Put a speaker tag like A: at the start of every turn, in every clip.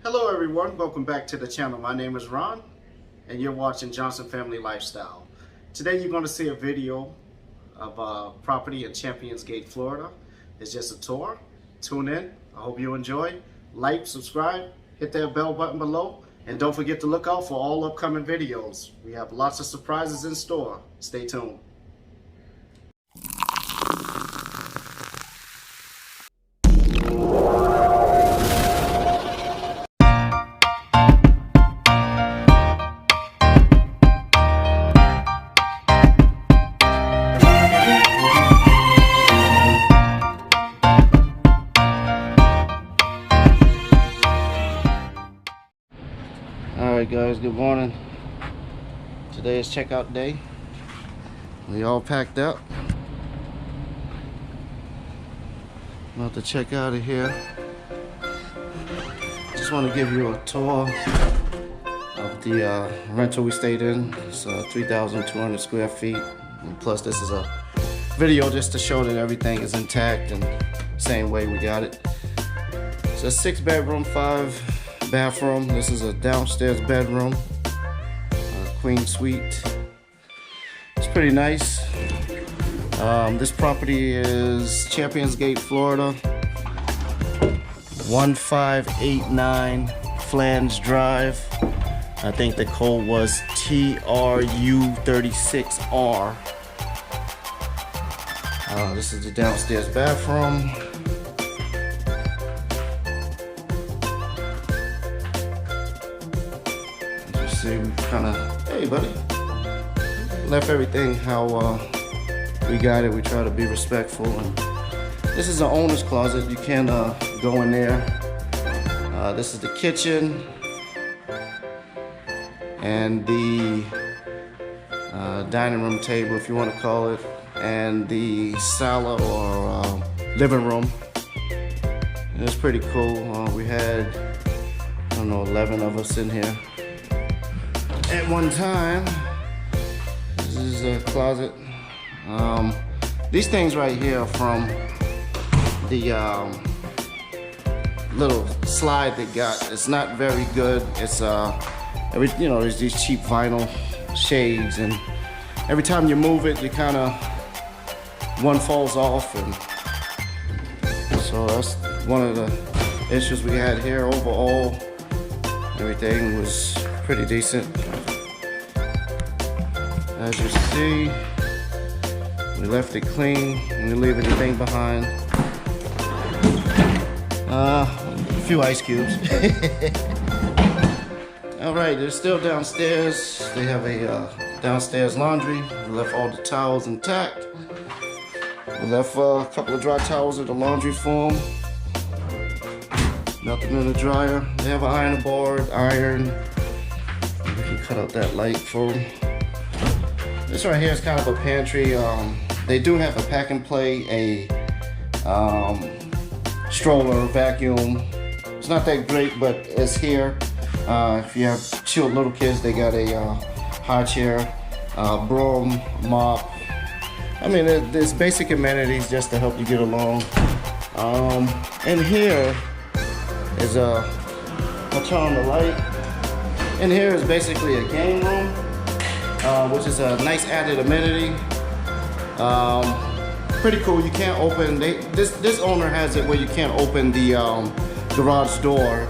A: Hello everyone, welcome back to the channel. My name is Ron and you're watching Johnson Family Lifestyle. Today you're going to see a video of a property in Champions Gate, Florida. It's just a tour. Tune in. I hope you enjoy. Like, subscribe, hit that bell button below, and don't forget to look out for all upcoming videos. We have lots of surprises in store. Stay tuned. Alright guys, good morning. Today is checkout day. We all packed up. About to check out of here. Just want to give you a tour of the rental we stayed in. It's 3,200 square feet. And plus this is a video just to show that everything is intact and same way we got it. It's a 6-bedroom, 5-bathroom. This is a downstairs bedroom, queen suite. It's pretty nice. This property is Champions Gate, Florida, 1589 Flange Drive. I think the code was TRU36R. This is the downstairs bathroom. See, we kind of, hey buddy, left everything how we got it. We try to be respectful. And this is the owner's closet. You can go in there. This is the kitchen and the dining room table, if you want to call it, and the sala or living room. And it's pretty cool. We had, I don't know, 11 of us in here at one time. This is a closet. These things right here are from the little slide they got. It's not very good. It's there's these cheap vinyl shades, and every time you move it, you kind of one falls off, and so that's one of the issues we had here. Overall, everything was pretty decent. As you see, we left it clean. We didn't leave anything behind. A few ice cubes. Alright, they're still downstairs. They have a downstairs laundry. We left all the towels intact. We left a couple of dry towels in the laundry foam. Nothing in the dryer. They have an iron board, iron. We can cut out that light for them. This right here is kind of a pantry. They do have a pack and play, a stroller, vacuum. It's not that great, but it's here. If you have little kids, they got a high chair, broom, mop. I mean, there's basic amenities just to help you get along. And here is I'll turn on the light. In here is basically a game room, which is a nice added amenity. Pretty cool. You can't open, this owner has it where you can't open the garage door.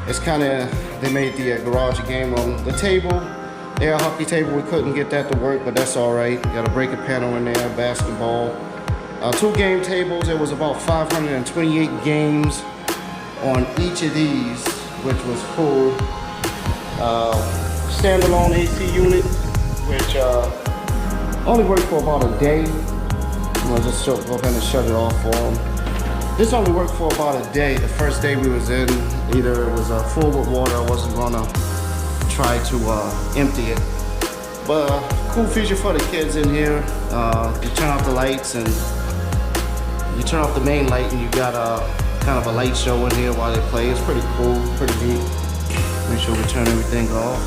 A: It's kind of, they made the garage a game room. The table, air hockey table, we couldn't get that to work, but that's all right. Got a breaker panel in there, basketball. 2 game tables. There was about 528 games on each of these, which was cool. Standalone AC unit, which only worked for about a day. I'll just go ahead and shut it off for them. This only worked for about a day. The first day we was in, either it was full with water, I wasn't gonna try to empty it. But cool feature for the kids in here. You turn off the lights and you turn off the main light, and you got kind of a light show in here while they play. It's pretty cool, pretty neat. Make sure we turn everything off.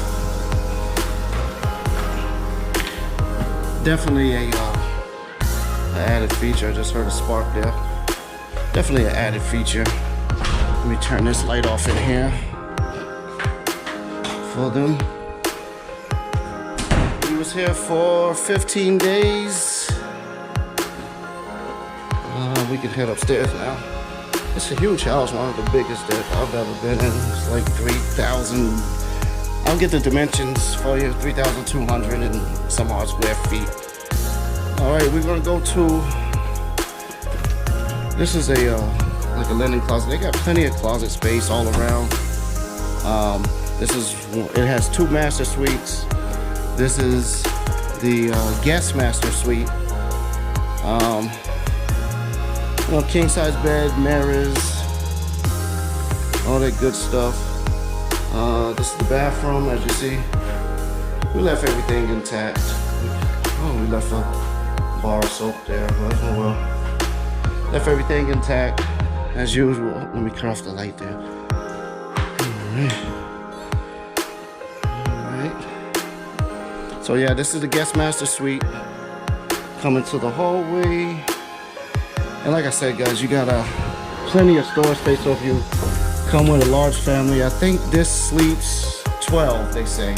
A: Definitely a added feature. I just heard a spark there. Definitely an added feature. Let me turn this light off in here. for them. We was here for 15 days. We can head upstairs now. It's a huge house, one of the biggest that I've ever been in. It's like 3,000. I'll get the dimensions for you. 3,200 and some odd square feet. All right, we're gonna go to. This is a like a linen closet. They got plenty of closet space all around. It has 2 master suites. This is the guest master suite. King size bed, mirrors, all that good stuff. This is the bathroom, as you see. We left everything intact. Oh, we left a bar of soap there, but oh well. Left everything intact, as usual. Let me cut off the light there. Alright. So yeah, this is the guest master suite. Coming to the hallway. And like I said, guys, you got plenty of storage space. So if you come with a large family, I think this sleeps 12, they say.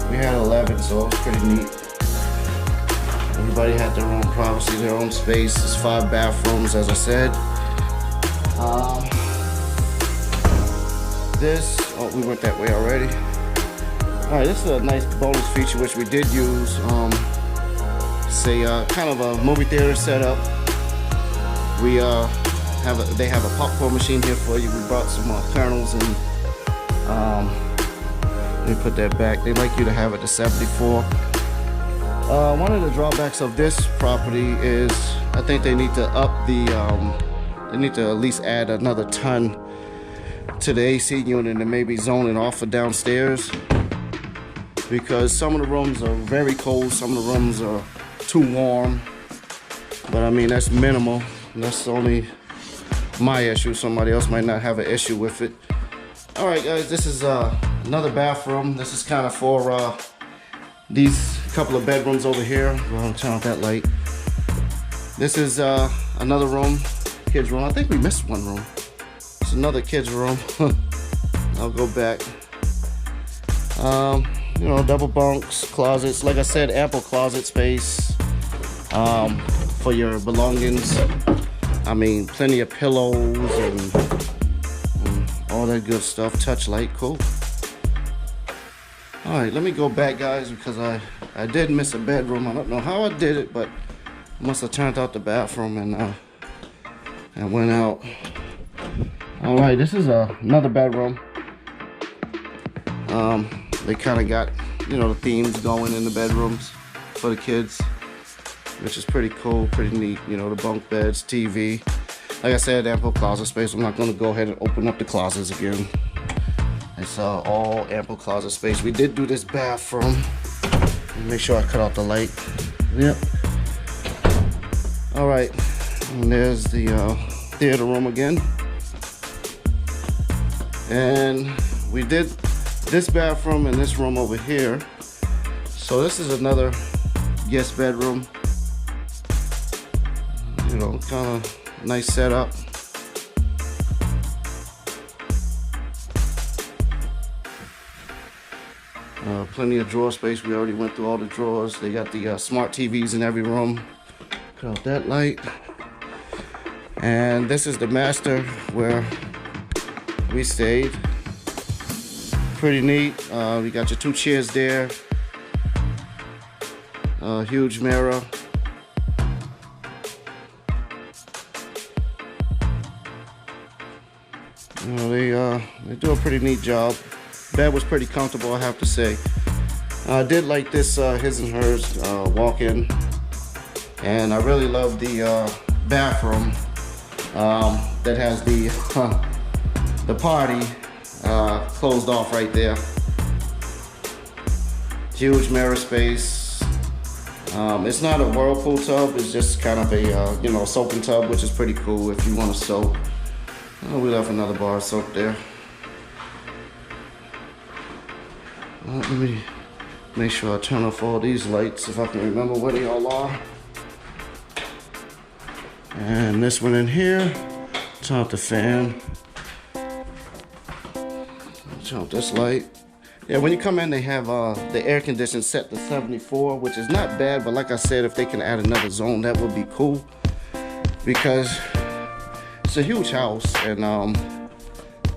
A: We had 11, so it was pretty neat. Everybody had their own privacy, their own space. There's 5 bathrooms, as I said. We went that way already. All right, this is a nice bonus feature which we did use. It's a kind of a movie theater setup. They have a popcorn machine here for you. We brought some kernels and let me put that back. They like you to have it to 74. One of the drawbacks of this property is I think they need to up the they need to at least add another ton to the AC unit and maybe zone it off for downstairs, because some of the rooms are very cold, some of the rooms are too warm. But I mean, that's minimal. That's only my issue. Somebody else might not have an issue with it. All right, guys, this is another bathroom. This is kind of for these couple of bedrooms over here. Well, I'll turn off that light. This is another room, kids' room. I think we missed one room. It's another kids' room. I'll go back. You know, double bunks, closets. Like I said, ample closet space for your belongings. I mean, plenty of pillows and all that good stuff. Touch light, cool. All right, let me go back, guys, because I did miss a bedroom. I don't know how I did it, but I must have turned out the bathroom and went out. All right, this is another bedroom. They kind of got, you know, the themes going in the bedrooms for the kids, which is pretty cool, pretty neat. You know, the bunk beds, TV. Like I said, ample closet space. I'm not going to go ahead and open up the closets again. It's all ample closet space. We did do this bathroom. Make sure I cut out the light. Yep. All right, and there's the theater room again. And we did this bathroom and this room over here. So this is another guest bedroom. You know, kind of nice setup. Plenty of drawer space. We already went through all the drawers. They got the smart TVs in every room. Cut out that light. And this is the master where we stayed. Pretty neat. We got your 2 chairs there. Huge mirror. You know, they do a pretty neat job. Bed was pretty comfortable, I have to say. I did like this his and hers walk-in, and I really love the bathroom that has the party closed off right there. Huge mirror space. It's not a whirlpool tub. It's just kind of a you know, soaking tub, which is pretty cool if you want to soak. We left another bar of soap there. Let me make sure I turn off all these lights if I can remember where they all are. And this one in here, turn off the fan. Turn off this light. Yeah, when you come in, they have the air conditioning set to 74, which is not bad. But like I said, if they can add another zone, that would be cool, because it's a huge house, and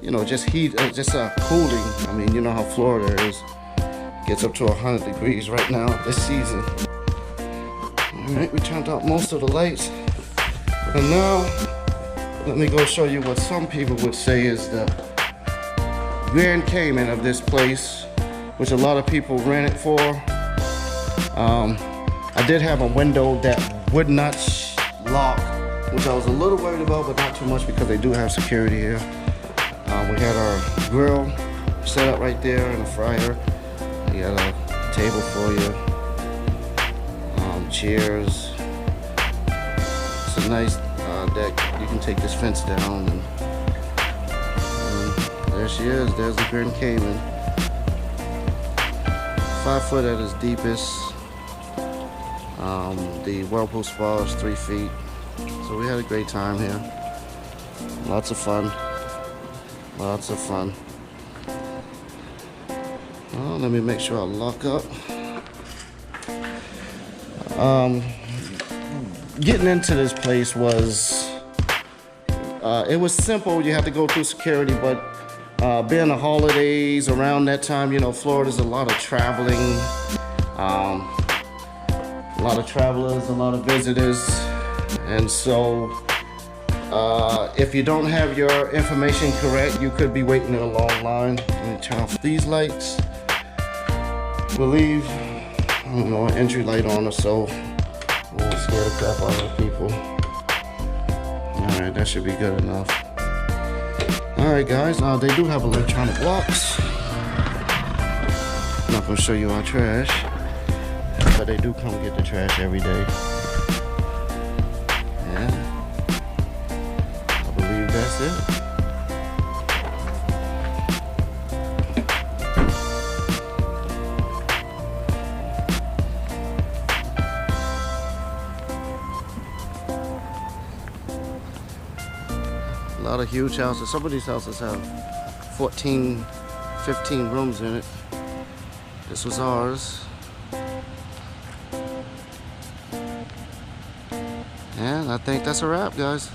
A: you know, just heat, just cooling. I mean, you know how Florida is. Gets up to 100 degrees right now this season. All right, we turned out most of the lights, and now let me go show you what some people would say is the Grand Cayman of this place, which a lot of people rent it for. I did have a window that would not lock, which I was a little worried about, but not too much because they do have security here. We had our grill set up right there and a fryer. You got a table for you, chairs. It's a nice deck. You can take this fence down, and there she is. There's the Grand Cayman. 5 foot at its deepest. The whirlpool spa is 3 feet. So we had a great time here. Lots of fun. Lots of fun. Well, let me make sure I lock up. Getting into this place was, it was simple. You have to go through security, but being the holidays around that time, you know, Florida's a lot of traveling, a lot of travelers, a lot of visitors, and so if you don't have your information correct, you could be waiting in a long line. Let me turn off these lights. We'll leave, I don't know, an entry light on or so. We'll scare the crap out of the people. Alright, that should be good enough. Alright guys, they do have electronic locks. I'm not going to show you our trash, but they do come get the trash every day. Yeah, I believe that's it. A lot of huge houses. Some of these houses have 14, 15 rooms in it. This was ours. And I think that's a wrap, guys.